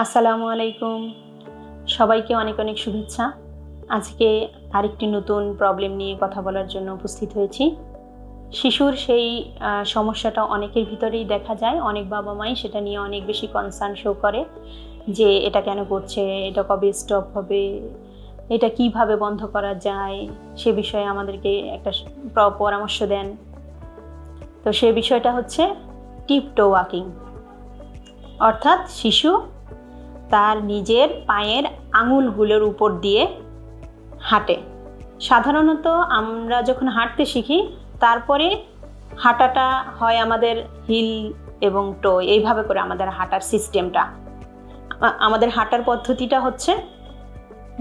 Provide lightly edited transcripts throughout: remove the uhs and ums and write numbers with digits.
আসসালামু আলাইকুম। সবাইকে অনেক অনেক শুভেচ্ছা। আজকে আরেকটি নতুন প্রবলেম নিয়ে কথা বলার জন্য উপস্থিত হয়েছি। শিশুর সেই সমস্যাটা অনেকের ভিতরেই দেখা যায়। অনেক বাবা-মাই সেটা নিয়ে অনেক বেশি কনসার্ন শো করে যে এটা কেন করছে, এটা কবে স্টপ হবে, এটা কিভাবে বন্ধ করা যায়, সে বিষয়ে আমাদেরকে একটা পরামর্শ দেন। তো সে বিষয়টা হচ্ছে টিপটো ওয়াকিং, অর্থাৎ শিশু তার নিজের পায়ের আঙুলগুলোর উপর দিয়ে হাঁটে। সাধারণত আমরা যখন হাঁটতে শিখি তারপরে হাঁটাটা হয় আমাদের হিল এবং টো, এইভাবে করে আমাদের হাঁটার সিস্টেমটা, আমাদের হাঁটার পদ্ধতিটা হচ্ছে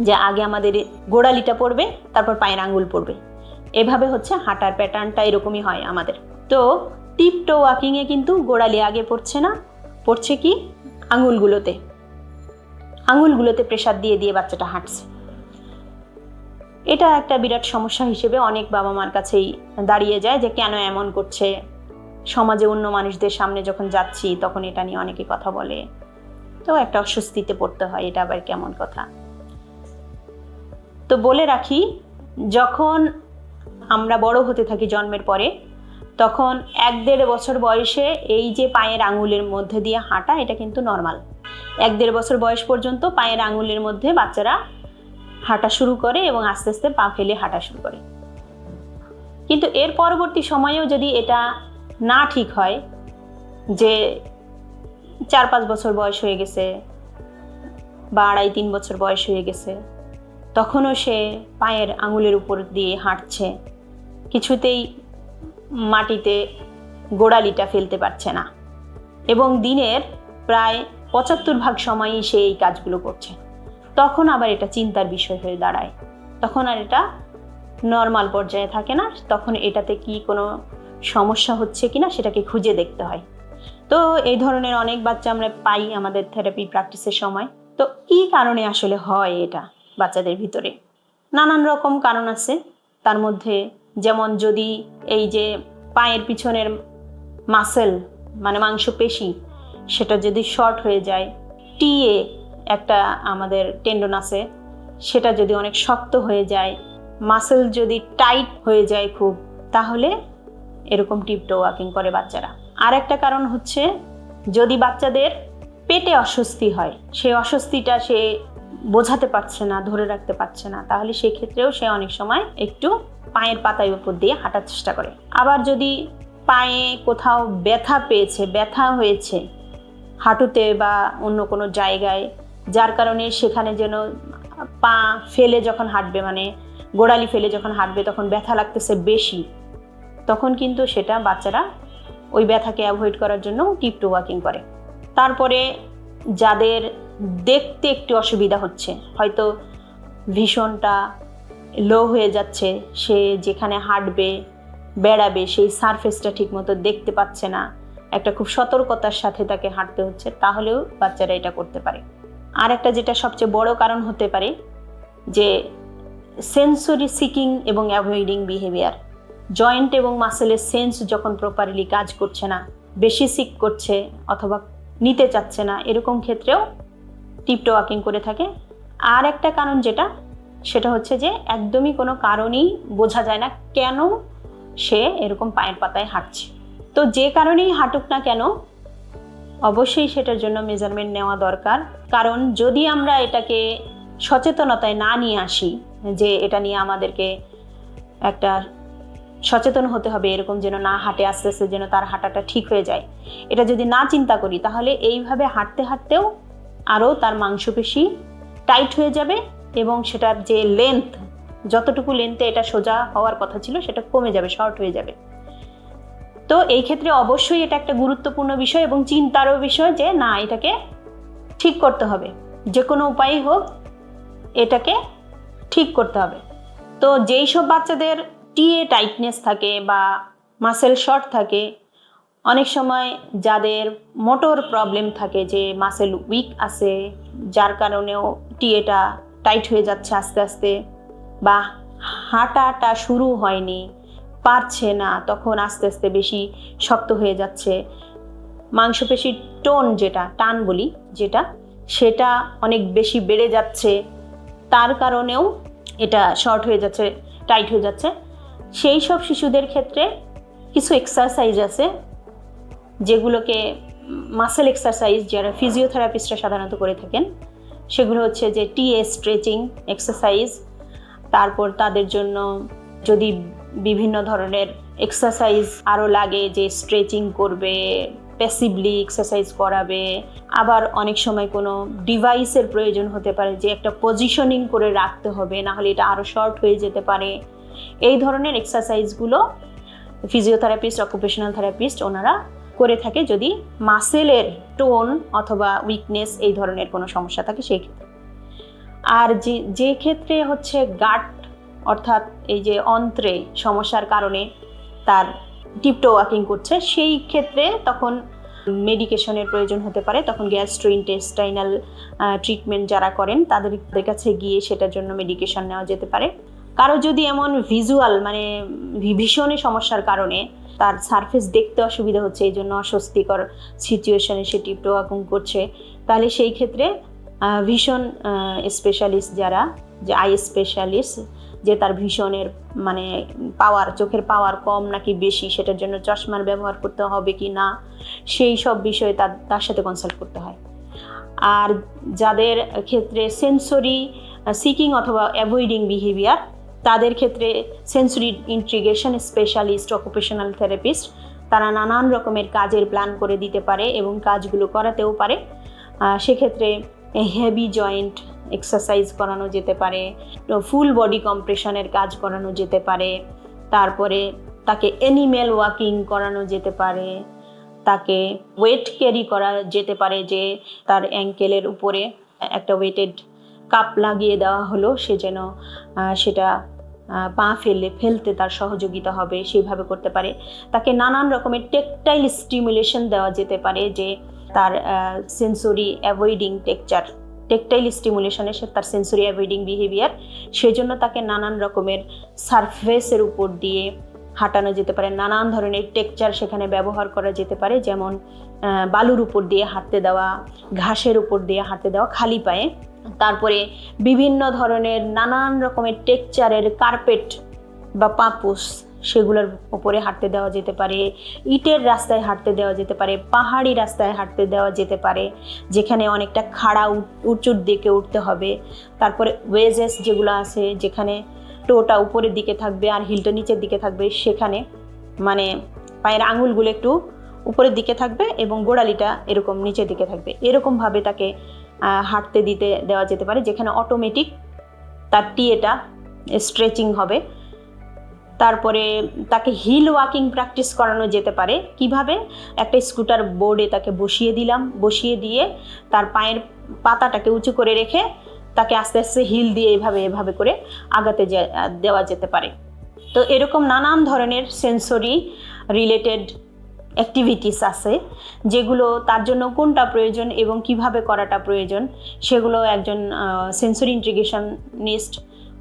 যে আগে আমাদের গোড়ালিটা পড়বে, তারপর পায়ের আঙুল পড়বে, এভাবে হচ্ছে হাঁটার প্যাটার্নটা এরকমই হয় আমাদের। তো টিপটো ওয়াকিংয়ে কিন্তু গোড়ালি আগে পড়ছে না, পড়ছে কি আঙুলগুলোতে প্রেসার দিয়ে দিয়ে বাচ্চাটা হাঁটছে। এটা একটা বিরাট সমস্যা হিসেবে অনেক বাবা মার কাছেই দাঁড়িয়ে যায় যে কেন এমন করছে। সমাজে অন্য মানুষদের সামনে যখন যাচ্ছি তখন এটা নিয়ে অনেকে কথা বলে, তো একটা অস্বস্তিতে পড়তে হয়, এটা আবার কেমন কথা। তো বলে রাখি, যখন আমরা বড় হতে থাকি জন্মের পরে, তখন 1-1.5 বছর বয়সে এই যে পায়ের আঙুলের মধ্যে দিয়ে হাঁটা, এটা কিন্তু নর্মাল। 1-1.5 বছর বয়স পর্যন্ত পায়ের আঙুলের মধ্যে বাচ্চারা হাঁটা শুরু করে এবং আস্তে আস্তে পা ফেলে হাঁটা শুরু করে। কিন্তু এর পরবর্তী সময়েও যদি এটা না ঠিক হয় যে 4-5 বছর বয়স হয়ে গেছে বা 2.5-3 বছর বয়স হয়ে গেছে, তখনও সে পায়ের আঙুলের উপর দিয়ে হাঁটছে, কিছুতেই মাটিতে গোড়ালিটা ফেলতে পারছে না এবং দিনের প্রায় 75% সময়ই সে এই কাজগুলো করছে, তখন আবার এটা চিন্তার বিষয় হয়ে দাঁড়ায়। তখন আর এটা নর্মাল পর্যায়ে থাকে না, তখন এটাতে কি কোনো সমস্যা হচ্ছে কিনা সেটাকে খুঁজে দেখতে হয়। তো এই ধরনের অনেক বাচ্চা আমরা পাই আমাদের থেরাপি প্র্যাকটিসের সময়। তো কি কারণে আসলে হয় এটা বাচ্চাদের ভিতরে? নানান রকম কারণ আছে। তার মধ্যে যেমন যদি এই যে পায়ের পিছনের মাসেল মানে মাংসপেশি, সেটা যদি শর্ট হয়ে যায়, টিএ একটা আমাদের টেন্ডন আছে, সেটা যদি অনেক শক্ত হয়ে যায়, মাসেল যদি টাইট হয়ে যায় খুব, তাহলে এরকম টিপটো ওয়াকিং করে বাচ্চারা। আর একটা কারণ হচ্ছে যদি বাচ্চাদের পেটে অস্বস্তি হয়, সেই অস্বস্তিটা সে বোঝাতে পারছে না, ধরে রাখতে পারছে না, তাহলে সেক্ষেত্রেও সে অনেক সময় একটু পায়ের পাতার উপর দিয়ে হাঁটার চেষ্টা করে। আবার যদি পায়ে কোথাও ব্যথা হয়েছে হাঁটুতে বা অন্য কোনো জায়গায়, যার কারণে সেখানে যেন পা ফেলে যখন হাঁটবে, মানে গোড়ালি ফেলে যখন হাঁটবে, তখন ব্যথা লাগতেছে বেশি, তখন কিন্তু সেটা বাচ্চারা ওই ব্যথাকে অ্যাভয়েড করার জন্য টিপটো ওয়াকিং করে। তারপরে যাদের দেখতে একটু অসুবিধা হচ্ছে, হয়তো ভীষণটা লো হয়ে যাচ্ছে, সে যেখানে হাঁটবে বেড়াবে সেই সারফেসটা ঠিকমতো দেখতে পাচ্ছে না, একটা খুব সতর্কতার সাথে তাকে হাঁটতে হচ্ছে, তাহলেও বাচ্চারা এটা করতে পারে। আর একটা যেটা সবচেয়ে বড় কারণ হতে পারে যে সেন্সরি সিকিং এবং অ্যাভয়েডিং বিহেভিয়ার। জয়েন্ট এবং মাসেলের সেন্স যখন প্রপারলি কাজ করছে না, বেশি সিক করছে অথবা নিতে চাচ্ছে না, এরকম ক্ষেত্রেও টিপটো ওয়াকিং করে থাকে। আর একটা কারণ সেটা হচ্ছে যে একদমই কোনো কারণই বোঝা যায় না কেন সে এরকম পায়ের পাতায় হাঁটছে। তো যে কারণেই হাঁটুক না কেন, অবশ্যই সেটার জন্য মেজারমেন্ট নেওয়া দরকার। কারণ যদি আমরা এটাকে সচেতনতায় না নিয়ে আসি যে এটা নিয়ে আমাদেরকে একটা সচেতন হতে হবে, এরকম যেন না হাঁটে, আস্তে আস্তে যেন তার হাঁটাটা ঠিক হয়ে যায়, এটা যদি না চিন্তা করি, তাহলে এইভাবে হাঁটতে হাঁটতেও আরও তার মাংসপেশি টাইট হয়ে যাবে এবং সেটার যে লেন্থ, যতটুকু লেন্থে এটা সোজা হওয়ার কথা ছিল, সেটা কমে যাবে, শর্ট হয়ে যাবে। তো এই ক্ষেত্রে অবশ্যই এটা একটা গুরুত্বপূর্ণ বিষয় এবং চিন্তারও বিষয় যে না, এটাকে ঠিক করতে হবে, যে কোনো উপায়ই হোক এটাকে ঠিক করতে হবে। তো যেই সব বাচ্চাদের টিএ টাইটনেস থাকে বা মাসেল শর্ট থাকে, অনেক সময় যাদের মোটর প্রবলেম থাকে, যে মাসেল উইক আছে, যার কারণেও টিএটা টাইট হয়ে যাচ্ছে আস্তে আস্তে, বা হাঁটাটা শুরু হয়নি, পারছে না, তখন আস্তে আস্তে বেশি শক্ত হয়ে যাচ্ছে, মাংসপেশির টোন, যেটা টান বলি, যেটা সেটা অনেক বেশি বেড়ে যাচ্ছে, তার কারণেও এটা শর্ট হয়ে যাচ্ছে, টাইট হয়ে যাচ্ছে, সেই সব শিশুদের ক্ষেত্রে কিছু এক্সারসাইজ আছে যেগুলোকে মাসেল এক্সারসাইজ যারা ফিজিওথেরাপিস্টরা সাধারণত করে থাকেন, সেগুলো হচ্ছে যে টিএ স্ট্রেচিং এক্সারসাইজ। তারপর তাদের জন্য যদি বিভিন্ন ধরনের এক্সারসাইজ আরও লাগে, যে স্ট্রেচিং করবে, প্যাসিভলি এক্সারসাইজ করাবে, আবার অনেক সময় কোনো ডিভাইসের প্রয়োজন হতে পারে, যে একটা পজিশনিং করে রাখতে হবে, না হলে এটা আরও শর্ট হয়ে যেতে পারে। এই ধরনের এক্সারসাইজগুলো ফিজিওথেরাপিস্ট, অকুপেশনাল থেরাপিস্ট ওনারা করে থাকে যদি মাসেলের টোন অথবা উইকনেস এই ধরনের কোনো সমস্যা থাকে সেই ক্ষেত্রে। আর যে ক্ষেত্রে হচ্ছে গাট অর্থাৎ এই যে অন্ত্রে সমস্যার কারণে তার টিপটো ওয়াকিং করছে, সেই ক্ষেত্রে তখন মেডিকেশনের প্রয়োজন হতে পারে। তখন গ্যাস্ট্রোইন্টেস্টাইনাল ট্রিটমেন্ট যারা করেন তাদের কাছে গিয়ে সেটার জন্য মেডিকেশন নেওয়া যেতে পারে। কারো যদি এমন ভিজুয়াল মানে ভীষণই সমস্যার কারণে তার সারফেস দেখতে অসুবিধা হচ্ছে, এই জন্য অস্বস্তিকর সিচুয়েশনে সে টিপটো ওয়াকিং করছে, তাহলে সেই ক্ষেত্রে ভিশন স্পেশালিস্ট যারা, যে আই স্পেশালিস্ট, যে তার ভিশনের মানে পাওয়ার, চোখের পাওয়ার কম নাকি বেশি, সেটার জন্য চশমার ব্যবহার করতে হবে কি না, সেই সব বিষয়ে তার সাথে কনসাল্ট করতে হয়। আর যাদের ক্ষেত্রে সেন্সরি সিকিং অথবা অ্যাভয়েডিং বিহেভিয়ার, তাদের ক্ষেত্রে sensory integration specialist, occupational therapist, তারা নানান রকমের কাজের প্ল্যান করে দিতে পারে এবং কাজগুলো করাতেও পারে। সেক্ষেত্রে হেভি জয়েন্ট এক্সারসাইজ করানো যেতে পারে, ফুল বডি কম্প্রেশনের কাজ করানো যেতে পারে, তারপরে তাকে অ্যানিম্যাল ওয়াকিং করানো যেতে পারে, তাকে ওয়েট ক্যারি করা যেতে পারে, যে তার অ্যাঙ্কেলের উপরে একটা ওয়েটেড কাপ লাগিয়ে দেওয়া হলো, সে যেন সেটা পা ফেলতে তার সহযোগিতা হবে, সেইভাবে করতে পারে। তাকে নানান রকমের টেকটাইল স্টিমুলেশন দেওয়া যেতে পারে, যে তার সেন্সরি অ্যাভয়েডিং টেকটাইল স্টিমুলেশনে তার সেন্সরি অ্যাভয়েডিং বিহেভিয়ার, সেজন্য তাকে নানান রকমের সারফেসের উপর দিয়ে হাঁটানো যেতে পারে, নানান ধরনের টেক্সচার সেখানে ব্যবহার করা যেতে পারে, যেমন বালুর উপর দিয়ে হাঁটতে দেওয়া, ঘাসের উপর দিয়ে হাঁটতে দেওয়া খালি পায়ে, তারপরে বিভিন্ন ধরনের নানান রকমের টেক্সচারের কার্পেট বা পাপোশ সেগুলোর উপরে হাঁটতে দেওয়া যেতে পারে, ইটের রাস্তায় হাঁটতে দেওয়া যেতে পারে, পাহাড়ি রাস্তায় হাঁটতে দেওয়া যেতে পারে যেখানে অনেকটা খাড়া উঁচুর দিকে উঠতে হবে। তারপরে ওয়েজেস যেগুলো আছে, যেখানে টোটা উপরের দিকে থাকবে আর হিলটা নিচের দিকে থাকবে, সেখানে মানে পায়ের আঙুলগুলো একটু উপরের দিকে থাকবে এবং গোড়ালিটা এরকম নিচের দিকে থাকবে, এরকমভাবে তাকে হাঁটতে দেওয়া যেতে পারে, যেখানে অটোমেটিক তার টিএটা স্ট্রেচিং হবে। তারপরে তাকে হিল ওয়াকিং প্র্যাকটিস করানো যেতে পারে। কিভাবে? একটা স্কুটার বোর্ডে তাকে বসিয়ে দিয়ে তার পায়ের পাতাটাকে উঁচু করে রেখে তাকে আস্তে আস্তে হিল দিয়ে এভাবে করে আগাতে দেওয়া যেতে পারে। তো এরকম নানান ধরনের সেন্সরি রিলেটেড অ্যাক্টিভিটিস আছে, যেগুলো তার জন্য কোনটা প্রয়োজন এবং কিভাবে করাটা প্রয়োজন, সেগুলো একজন সেন্সরি ইন্টিগ্রেশনিস্ট,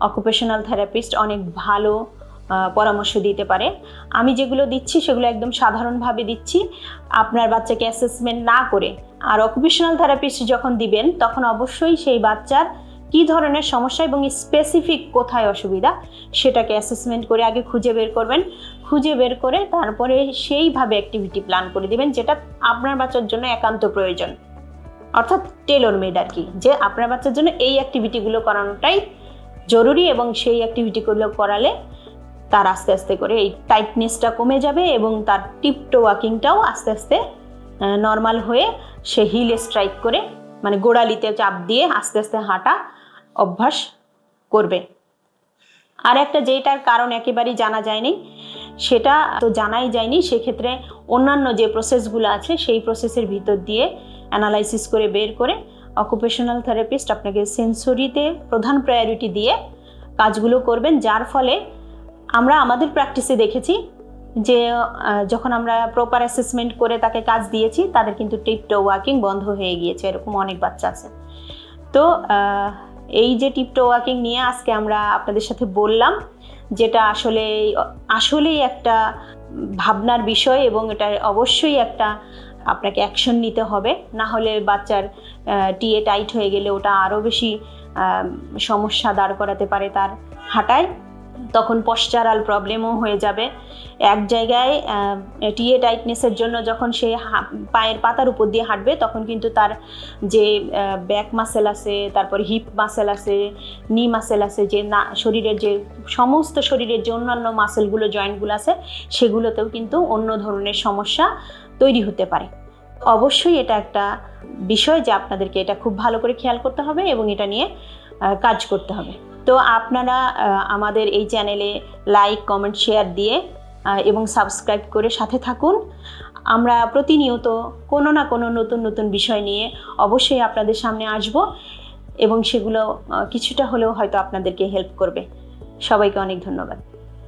অকুপেশনাল থেরাপিস্ট অনেক ভালো পরামর্শ দিতে পারে। আমি যেগুলো দিচ্ছি সেগুলো একদম সাধারণভাবে দিচ্ছি, আপনার বাচ্চাকে অ্যাসেসমেন্ট না করে। আর অকুপেশনাল থেরাপিস্ট যখন দিবেন তখন অবশ্যই সেই বাচ্চার কী ধরনের সমস্যা এবং স্পেসিফিক কোথায় অসুবিধা সেটাকে অ্যাসেসমেন্ট করে আগে খুঁজে বের করবেন। খুঁজে বের করে তারপরে সেইভাবে অ্যাক্টিভিটি প্ল্যান করে দিবেন যেটা আপনার বাচ্চার জন্য একান্ত প্রয়োজন, অর্থাৎ টেলর মেড আর কি, যে আপনার বাচ্চার জন্য এই অ্যাক্টিভিটিগুলো করানোটাই জরুরি এবং সেই অ্যাক্টিভিটিগুলো করালে তার আস্তে আস্তে করে এই টাইটনেসটা কমে যাবে এবং তার টিপটো ওয়াকিংটাও আস্তে আস্তে নর্মাল হয়ে সে হিল স্ট্রাইক করে মানে গোড়ালিতে চাপ দিয়ে আস্তে আস্তে হাঁটা অভ্যাস করবে। আর একটা যেটার কারণ একেবারেই জানা যায়নি, সেটা তো জানাই যায়নি, সেক্ষেত্রে অন্যান্য যে প্রসেসগুলো আছে সেই প্রসেসের ভিতর দিয়ে অ্যানালাইসিস করে বের করে অকুপেশনাল থেরাপিস্ট আপনাকে সেন্সরিতে প্রধান প্রায়োরিটি দিয়ে কাজগুলো করবেন, যার ফলে আমরা আমাদের প্র্যাকটিসে দেখেছি যে যখন আমরা প্রপার অ্যাসেসমেন্ট করে তাকে কাজ দিয়েছি তাদের কিন্তু টিপটো ওয়াকিং বন্ধ হয়ে গিয়েছে, এরকম অনেক বাচ্চা আছে। তো এই যে টিপটো ওয়াকিং নিয়ে আজকে আমরা আপনাদের সাথে বললাম, যেটা আসলেই একটা ভাবনার বিষয় এবং এটা অবশ্যই একটা আপনাকে অ্যাকশন নিতে হবে, না হলে বাচ্চার টিএ টাইট হয়ে গেলে ওটা আরও বেশি সমস্যা দাঁড় করাতে পারে তার হাঁটায়। তখন পশ্চারাল প্রবলেমও হয়ে যাবে। এক জায়গায় টিএ টাইটনেসের জন্য যখন সে পায়ের পাতার উপর দিয়ে হাঁটবে তখন কিন্তু তার যে ব্যাক মাসেল আছে, তারপর হিপ মাসেল আছে, নি মাসেল আছে, যে না শরীরের যে সমস্ত শরীরের যে অন্যান্য মাসেলগুলো জয়েন্টগুলো আছে সেগুলোতেও কিন্তু অন্য ধরনের সমস্যা তৈরি হতে পারে। অবশ্যই এটা একটা বিষয় যে আপনাদেরকে এটা খুব ভালো করে খেয়াল করতে হবে এবং এটা নিয়ে কাজ করতে হবে। তো আপনারা আমাদের এই চ্যানেলে লাইক, কমেন্ট, শেয়ার দিয়ে এবং সাবস্ক্রাইব করে সাথে থাকুন। আমরা প্রতিনিয়ত কোনো না কোনো নতুন নতুন বিষয় নিয়ে অবশ্যই আপনাদের সামনে আসব এবং সেগুলো কিছুটা হলেও হয়তো আপনাদেরকে হেল্প করবে। সবাইকে অনেক ধন্যবাদ।